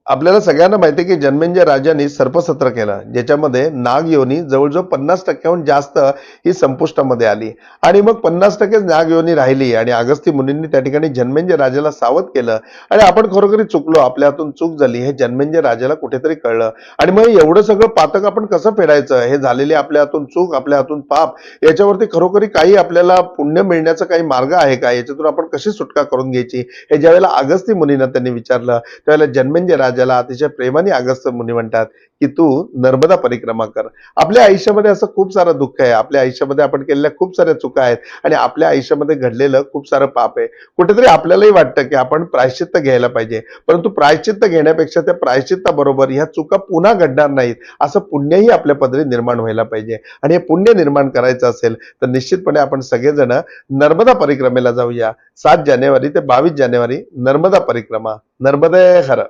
आपल्याला सगळ्यांना माहिती आहे की जन्मेंजय राजांनी सर्पसत्र केलं, ज्याच्यामध्ये नागयोनी जवळजवळ 50% जास्त ही संपुष्टामध्ये आली आणि मग 50% नागयोनी राहिली आणि अगस्ती मुनींनी त्या ठिकाणी जन्मेंजय राजाला सावध केलं आणि आपण खरोखरी चुकलो, आपल्या हातून चूक झाली हे जन्मेंजय राजाला कुठेतरी कळलं आणि मग एवढं सगळं पातक आपण कसं फेडायचं, हे झालेली आपल्या हातून चूक, आपल्या हातून पाप, याच्यावरती खरोखरी काही आपल्याला पुण्य मिळण्याचा काही मार्ग आहे का, याच्यातून आपण कशी सुटका करून घ्यायची, हे ज्यावेळेला अगस्ती मुनींना त्यांनी विचारलं त्यावेळेला जन्मेंजय राजाला अतिशय प्रेमाने अगस्त्य मुनी म्हणतात की तू नर्मदा परिक्रमा कर. आपल्या आयुष्यामध्ये असं खूप सारं दुःख आहे, आपल्या आयुष्यामध्ये आपण केलेल्या खूप साऱ्या चुका आहेत आणि आपल्या आयुष्यामध्ये घडलेलं खूप सारं पाप आहे. कुठेतरी आपल्यालाही वाटतं की आपण प्रायश्चित्त घ्यायला पाहिजे, परंतु प्रायश्चित्त घेण्यापेक्षा त्या प्रायश्चित्ताबरोबर ह्या चुका पुन्हा घडणार नाहीत असं पुण्यही आपल्या पदरी निर्माण व्हायला पाहिजे. आणि हे पुण्य निर्माण करायचं असेल तर निश्चितपणे आपण सगळेजण नर्मदा परिक्रमेला जाऊया. 7 जानेवारी ते 22 जानेवारी नर्मदा परिक्रमा. नर्मदे हर.